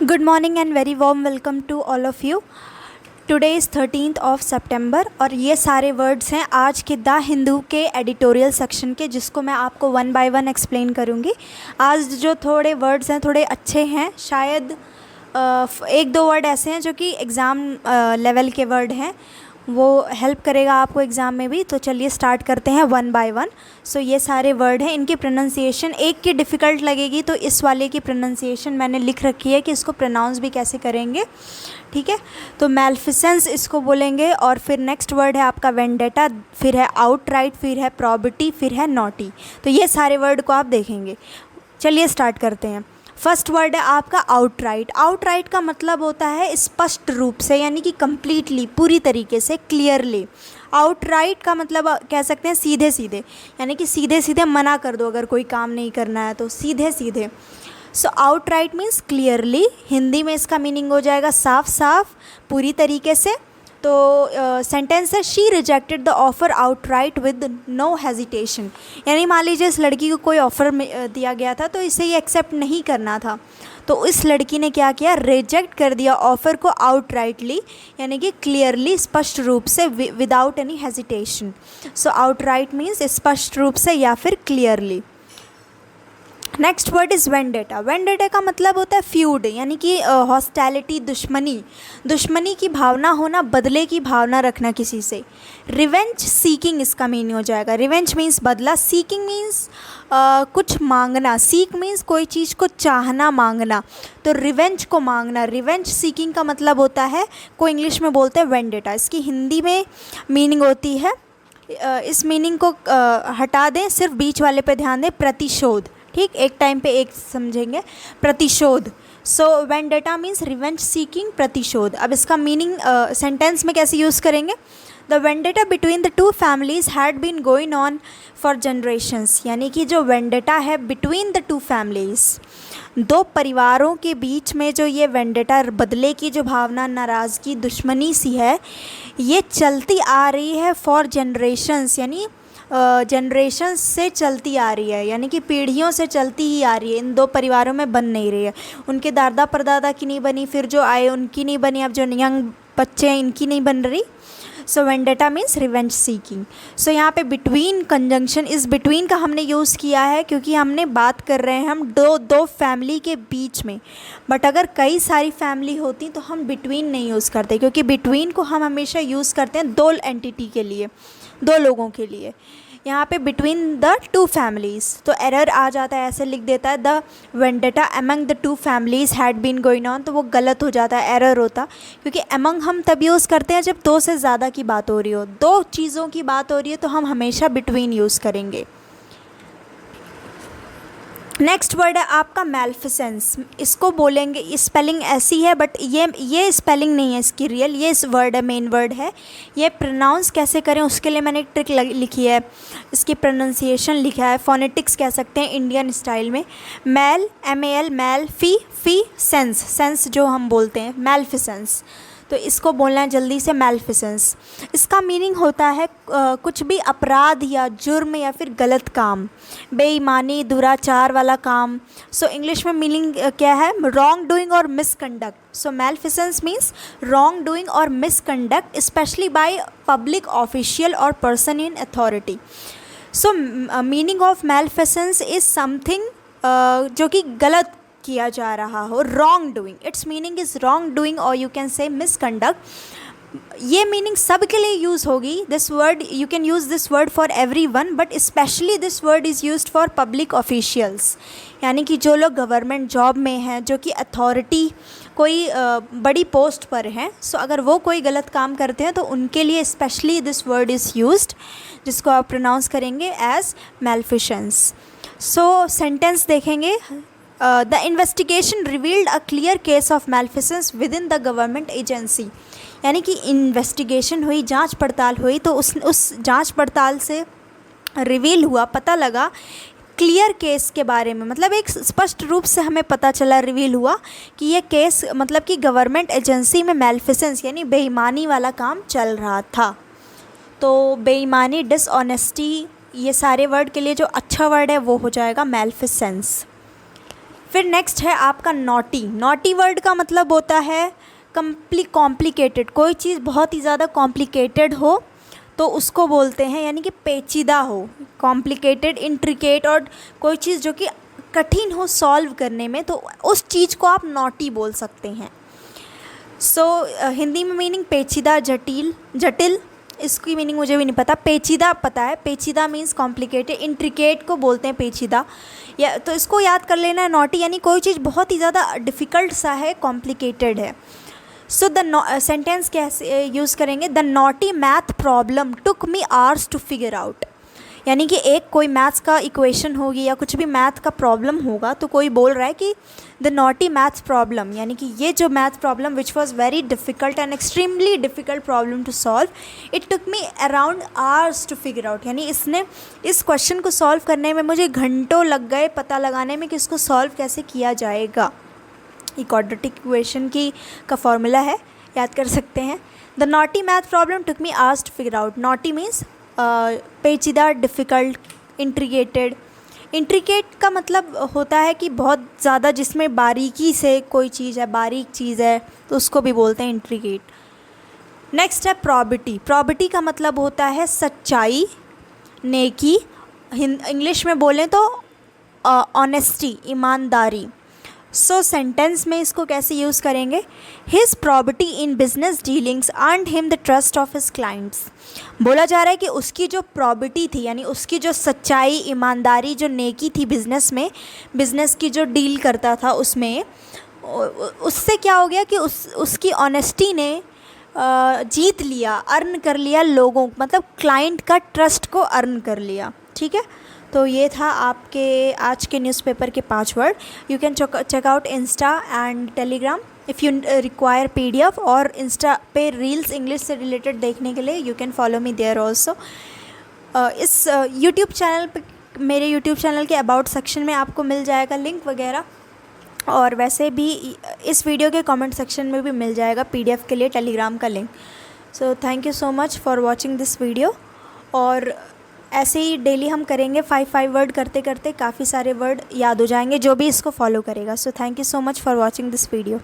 Good morning and very warm welcome to all of you. Today is 13th of September और ये सारे words हैं आज के द हिंदू के एडिटोरियल सेक्शन के, जिसको मैं आपको वन बाय वन एक्सप्लेन करूँगी। आज जो थोड़े वर्ड्स हैं थोड़े अच्छे हैं, शायद एक दो वर्ड ऐसे हैं जो कि एग्ज़ाम लेवल के वर्ड हैं, वो हेल्प करेगा आपको एग्ज़ाम में भी। तो चलिए स्टार्ट करते हैं वन बाय वन। सो ये सारे वर्ड हैं, इनकी प्रोनाउंसिएशन एक की डिफ़िकल्ट लगेगी तो इस वाले की प्रोनाउंसिएशन मैंने लिख रखी है कि इसको प्रोनाउंस भी कैसे करेंगे, ठीक है। तो मैल्फिसेंस इसको बोलेंगे, और फिर नेक्स्ट वर्ड है आपका वेंडेटा, फिर है आउटराइट, फिर है प्रॉबिटी, फिर है नॉटी। तो ये सारे वर्ड को आप देखेंगे। चलिए स्टार्ट करते हैं। फर्स्ट वर्ड है आपका आउटराइट। आउटराइट का मतलब होता है स्पष्ट रूप से, यानी कि कंप्लीटली, पूरी तरीके से, क्लियरली। आउटराइट का मतलब कह सकते हैं सीधे सीधे, यानी कि सीधे सीधे मना कर दो अगर कोई काम नहीं करना है तो सीधे सीधे। सो आउटराइट मीन्स क्लियरली। हिंदी में इसका मीनिंग हो जाएगा साफ साफ, पूरी तरीके से। तो सेंटेंस है she rejected the offer outright with no hesitation, यानी मान लीजिए इस लड़की को कोई ऑफ़र दिया गया था तो इसे ये एक्सेप्ट नहीं करना था, तो इस लड़की ने क्या किया, रिजेक्ट कर दिया ऑफ़र को आउटराइटली, यानी कि क्लियरली, स्पष्ट रूप से, विदाउट एनी हेजिटेशन। सो आउटराइट मीन्स स्पष्ट रूप से या फिर clearly. Next word is vendetta. Vendetta का मतलब होता है फ्यूड, यानी कि हॉस्टैलिटी, दुश्मनी की भावना होना, बदले की भावना रखना किसी से। रिवेंज सीकिंग इसका मीनिंग हो जाएगा। रिवेंज मीन्स बदला, सीकिंग मीन्स कुछ मांगना, सीक मीन्स कोई चीज़ को चाहना, मांगना, तो रिवेंज को मांगना। रिवेंज सीकिंग का मतलब होता है, को इंग्लिश में बोलते हैं वेंडेटा। इसकी हिंदी में मीनिंग होती है, इस मीनिंग को हटा दें, सिर्फ बीच वाले पे ध्यान दें, प्रतिशोध। ठीक, एक टाइम पे एक समझेंगे, प्रतिशोध। So vendetta means revenge seeking, प्रतिशोध। अब इसका मीनिंग सेंटेंस में कैसे यूज़ करेंगे। The vendetta between the two families had been going on for generations, यानी कि जो वेंडेटा है बिटवीन द टू फैमिलीज़, दो परिवारों के बीच में जो ये वेंडेटा, बदले की जो भावना, नाराज़गी, दुश्मनी सी है, ये चलती आ रही है फॉर जनरेशंस, यानी जनरेशन से चलती आ रही है, यानी कि पीढ़ियों से चलती ही आ रही है। इन दो परिवारों में बन नहीं रही है, उनके दादा परदादा की नहीं बनी, फिर जो आए उनकी नहीं बनी, अब जो यंग बच्चे हैं इनकी नहीं बन रही। सो वेंडेटा मीन्स रिवेंज सीकिंग। सो यहाँ पे बिटवीन कंजंक्शन, इस बिटवीन का हमने यूज़ किया है क्योंकि हमने बात कर रहे हैं हम दो फैमिली के बीच में। बट अगर कई सारी फैमिली होती तो हम बिटवीन नहीं यूज़ करते, क्योंकि बिटवीन को हम हमेशा यूज़ करते हैं दो एंटिटी के लिए, दो लोगों के लिए। यहाँ पे बिटवीन द टू फैमिलीज़, तो एरर आ जाता है, ऐसे लिख देता है the vendetta among the two families had been going on, तो वो गलत हो जाता है, एरर होता। क्योंकि अमंग हम तब यूज़ करते हैं जब दो से ज़्यादा की बात हो रही हो, दो चीज़ों की बात हो रही है, तो हम हमेशा बिटवीन यूज़ करेंगे। नेक्स्ट वर्ड है आपका मैल्फिसेंस। इसको बोलेंगे, स्पेलिंग ऐसी है बट ये स्पेलिंग नहीं है इसकी रियल, ये इस वर्ड है, मेन वर्ड है। ये प्रोनाउंस कैसे करें उसके लिए मैंने एक ट्रिक लिखी है, इसकी प्रोनाउंसिएशन लिखा है, फोनेटिक्स कह सकते हैं इंडियन स्टाइल में। मैल, MAL, मैल, फी सेंस, सेंस जो हम बोलते हैं, मैल्फिसेंस। तो इसको बोलना है जल्दी से, मैल्फिसेंस। इसका मीनिंग होता है कुछ भी अपराध या जुर्म या फिर गलत काम, बेईमानी, दुराचार वाला काम। सो इंग्लिश में मीनिंग क्या है, रॉन्ग डूइंग और misconduct. So malfeasance means wrong doing और misconduct, specially by public official और person in authority. So meaning of malfeasance is something जो कि गलत किया जा रहा हो, wrong doing, it's meaning is wrong doing और यू कैन से मिसकंडक्ट। ये मीनिंग सब के लिए यूज़ होगी। This word, you can use this word for everyone, but specially this word is used for public officials, यानी कि जो लोग गवर्नमेंट जॉब में हैं, जो कि अथॉरिटी, कोई बड़ी पोस्ट पर हैं। सो अगर वो कोई गलत काम करते हैं तो उनके लिए specially this word is used, जिसको आप प्रोनाउंस करेंगे एज मैल्फिसेंस। सो सेंटेंस देखेंगे, the investigation revealed a clear case of malfeasance within the government agency, यानी कि इन्वेस्टिगेशन हुई, जांच पड़ताल हुई, तो उस जांच पड़ताल से रिवील हुआ, पता लगा क्लियर केस के बारे में, मतलब एक स्पष्ट रूप से हमें पता चला, रिवील हुआ कि ये केस, मतलब कि गवर्नमेंट एजेंसी में मैल्फिसेंस यानी बेईमानी वाला काम चल रहा था। तो बेईमानी, डिसऑनेस्टी, ये सारे वर्ड के लिए जो अच्छा वर्ड है वो हो जाएगा मैल्फिसेंस। फिर नेक्स्ट है आपका नॉटी। नॉटी वर्ड का मतलब होता है कॉम्प्लिकेटेड, कोई चीज़ बहुत ही ज़्यादा कॉम्प्लिकेटेड हो तो उसको बोलते हैं, यानी कि पेचीदा हो, कॉम्प्लिकेटेड, इंट्रिकेट, और कोई चीज़ जो कि कठिन हो सॉल्व करने में, तो उस चीज़ को आप नॉटी बोल सकते हैं। हिंदी में मीनिंग पेचीदा, जटिल, जटिल, इसकी मीनिंग मुझे भी नहीं पता। पेचीदा पता है, पेचीदा मीन्स कॉम्प्लिकेटेड, इंट्रिकेट को बोलते हैं पेचीदा, या तो इसको याद कर लेना है। नॉटी यानी कोई चीज़ बहुत ही ज़्यादा डिफ़िकल्ट सा है, कॉम्प्लिकेटेड है। सो द सेंटेंस कैसे यूज़ करेंगे, the knotty math problem took me hours to figure out, यानी कि एक कोई मैथ्स का इक्वेशन होगी या कुछ भी मैथ का प्रॉब्लम होगा, तो कोई बोल रहा है कि द नॉटी मैथ्स प्रॉब्लम, यानी कि ये जो math problem which was very difficult and extremely difficult problem to solve, it took me around hours to figure out, यानी इसने इस क्वेश्चन को सॉल्व करने में मुझे घंटों लग गए पता लगाने में कि इसको सॉल्व कैसे किया जाएगा। ये क्वाड्रेटिक इक्वेशन का फॉर्मूला है, याद कर सकते हैं। The knotty math problem took me hours to figure out. Knotty means पेचीदा, डिफ़िकल्ट, इंट्रिकेटेड। इंट्रिकेट का मतलब होता है कि बहुत ज़्यादा जिसमें बारीकी से कोई चीज़ है, बारीक चीज़ है, तो उसको भी बोलते हैं इंट्रिकेट। नेक्स्ट है प्रॉबिटी। प्रॉबिटी का मतलब होता है सच्चाई, नेकी, इंग्लिश में बोलें तो ऑनेस्टी, ईमानदारी। सेंटेंस में इसको कैसे यूज़ करेंगे, his probity in business dealings earned him the trust of his clients. बोला जा रहा है कि उसकी जो प्रॉबिटी थी, यानी उसकी जो सच्चाई, ईमानदारी, जो नेकी थी बिज़नेस में, बिज़नेस की जो डील करता था उसमें, उससे क्या हो गया कि उसकी ऑनेस्टी ने जीत लिया, अर्न कर लिया लोगों, मतलब क्लाइंट का ट्रस्ट को अर्न कर लिया। ठीक है, तो ये था आपके आज के न्यूज़पेपर के 5 word. You can check out Insta and Telegram if you require PDF, और इंस्टा पे रील्स इंग्लिश से रिलेटेड देखने के लिए you can follow me there also. इस यूट्यूब चैनल पे, मेरे यूट्यूब चैनल के अबाउट सेक्शन में आपको मिल जाएगा लिंक वगैरह, और वैसे भी इस वीडियो के कमेंट सेक्शन में भी मिल जाएगा PDF के लिए टेलीग्राम का link. So thank you so much for watching this video, और ऐसे ही डेली हम करेंगे 5 वर्ड करते करते काफ़ी सारे वर्ड याद हो जाएंगे जो भी इसको फॉलो करेगा। So thank you so much for watching this video.